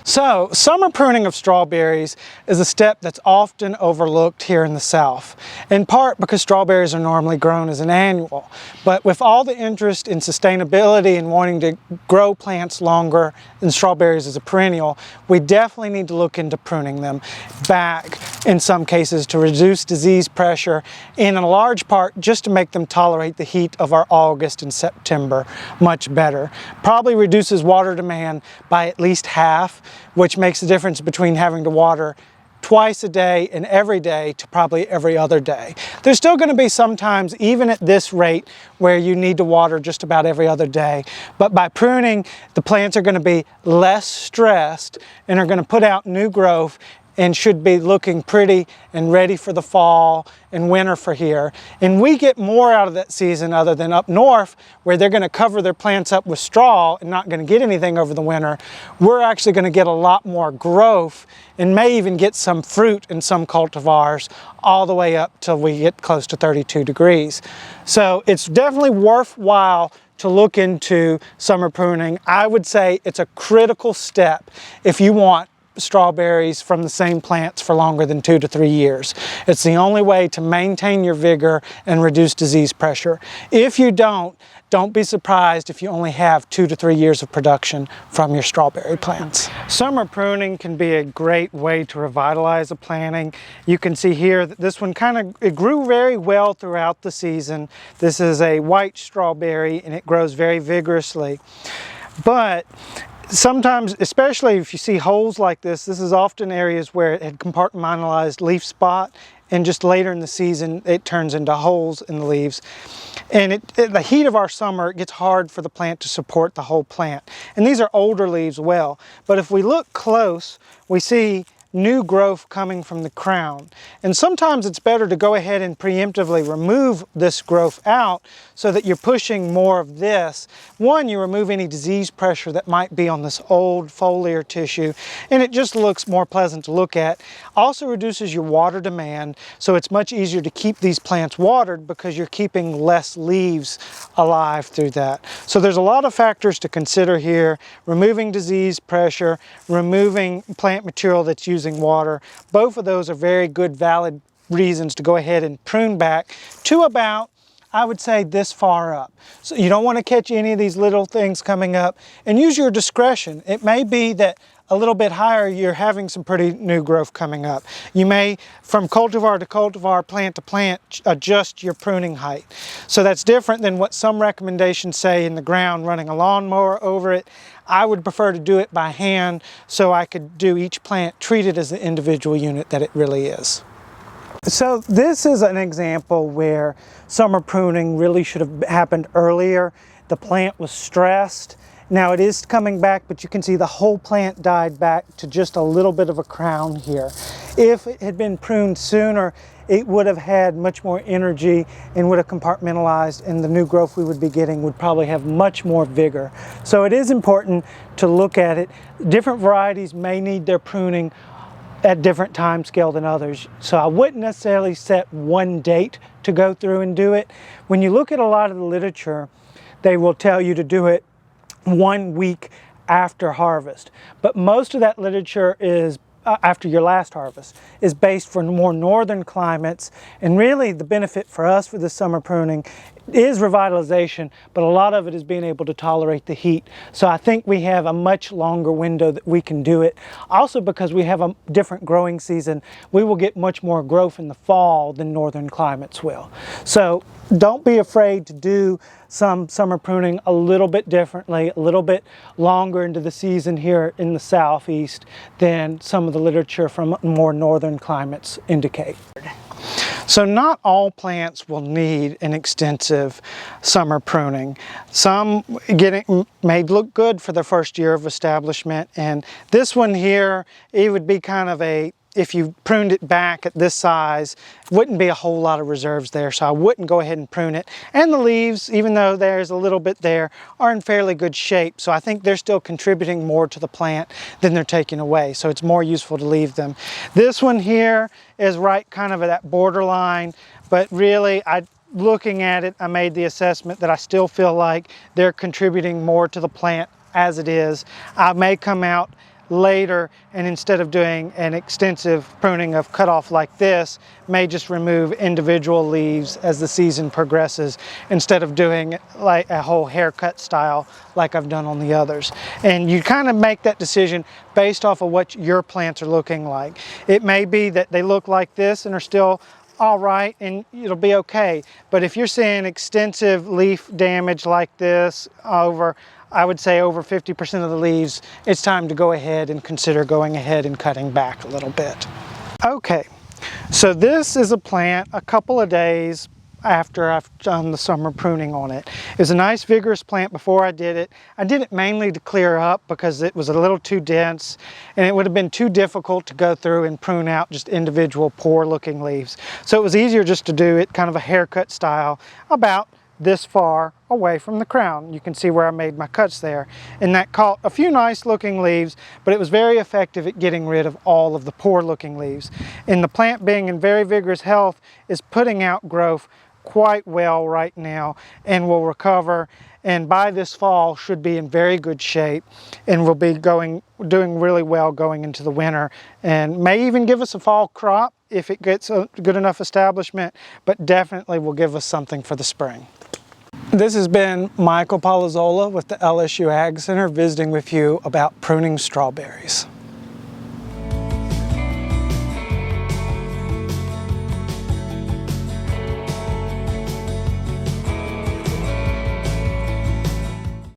So, summer pruning of strawberries is a step that's often overlooked here in the South, in part because strawberries are normally grown as an annual. But with all the interest in sustainability and wanting to grow plants longer than strawberries as a perennial, we definitely need to look into pruning them back in some cases to reduce disease pressure, and in a large part just to make them tolerate the heat of our August and September much better. Probably reduces water demand by at least half, which makes the difference between having to water twice a day and every day to probably every other day. There's still going to be some times, even at this rate, where you need to water just about every other day. But by pruning, the plants are going to be less stressed and are going to put out new growth and should be looking pretty and ready for the fall and winter for here. And we get more out of that season other than up north, where they're gonna cover their plants up with straw and not gonna get anything over the winter. We're actually gonna get a lot more growth and may even get some fruit in some cultivars all the way up till we get close to 32 degrees. So it's definitely worthwhile to look into summer pruning. I would say it's a critical step if you want strawberries from the same plants for longer than 2 to 3 years. It's the only way to maintain your vigor and reduce disease pressure. If you don't be surprised if you only have 2 to 3 years of production from your strawberry plants. Summer pruning can be a great way to revitalize a planting. You can see here that this one it grew very well throughout the season. This is a white strawberry and it grows very vigorously. But sometimes, especially if you see holes like this is often areas where it had compartmentalized leaf spot, and just later in the season it turns into holes in the leaves. And the heat of our summer, it gets hard for the plant to support the whole plant. And these are older leaves well, but if we look close, we see new growth coming from the crown. And sometimes it's better to go ahead and preemptively remove this growth out so that you're pushing more of this. One, you remove any disease pressure that might be on this old foliar tissue, and it just looks more pleasant to look at. Also reduces your water demand, so it's much easier to keep these plants watered because you're keeping less leaves alive through that. So there's a lot of factors to consider here. Removing disease pressure, removing plant material that's using water. Both of those are very good, valid reasons to go ahead and prune back to about, I would say, this far up. So you don't want to catch any of these little things coming up, and use your discretion. It may be that a little bit higher you're having some pretty new growth coming up. You may, from cultivar to cultivar, plant to plant, adjust your pruning height. So that's different than what some recommendations say in the ground, running a lawnmower over it. I would prefer to do it by hand so I could do each plant, treat it as the individual unit that it really is. So this is an example where summer pruning really should have happened earlier. The plant was stressed. Now it is coming back, but you can see the whole plant died back to just a little bit of a crown here. If it had been pruned sooner, it would have had much more energy and would have compartmentalized, and the new growth we would be getting would probably have much more vigor. So it is important to look at it. Different varieties may need their pruning at different time scale than others. So I wouldn't necessarily set one date to go through and do it. When you look at a lot of the literature, they will tell you to do it 1 week after harvest. But most of that literature is after your last harvest, is based for more northern climates. And really the benefit for us for the summer pruning is revitalization, but a lot of it is being able to tolerate the heat. So I think we have a much longer window that we can do it. Also, because we have a different growing season, we will get much more growth in the fall than northern climates will. So don't be afraid to do some summer pruning a little bit differently, a little bit longer into the season here in the southeast than some of the literature from more northern climates indicate. So not all plants will need an extensive summer pruning. Some may look good for the first year of establishment, and this one here, it would be kind of a, if you pruned it back at this size, wouldn't be a whole lot of reserves there, so I wouldn't go ahead and prune it. And the leaves, even though there's a little bit there, are in fairly good shape, so I think they're still contributing more to the plant than they're taking away, so it's more useful to leave them. This one here is right kind of at that borderline, but really, looking at it, I made the assessment that I still feel like they're contributing more to the plant as it is. I may come out later, and instead of doing an extensive pruning of cutoff like this, may just remove individual leaves as the season progresses instead of doing like a whole haircut style like I've done on the others. And you kind of make that decision based off of what your plants are looking like. It may be that they look like this and are still all right and it'll be okay, but if you're seeing extensive leaf damage like this, I would say over 50% of the leaves, it's time to go ahead and consider going ahead and cutting back a little bit. Okay, so this is a plant a couple of days after I've done the summer pruning on it. It was a nice vigorous plant before I did it. I did it mainly to clear up because it was a little too dense and it would have been too difficult to go through and prune out just individual poor looking leaves. So it was easier just to do it kind of a haircut style about this far away from the crown. You can see where I made my cuts there, and that caught a few nice looking leaves, but it was very effective at getting rid of all of the poor looking leaves. And the plant, being in very vigorous health, is putting out growth quite well right now and will recover, and by this fall should be in very good shape and will be doing really well going into the winter, and may even give us a fall crop if it gets a good enough establishment, but definitely will give us something for the spring. This has been Michael Palazola with the LSU Ag Center visiting with you about pruning strawberries.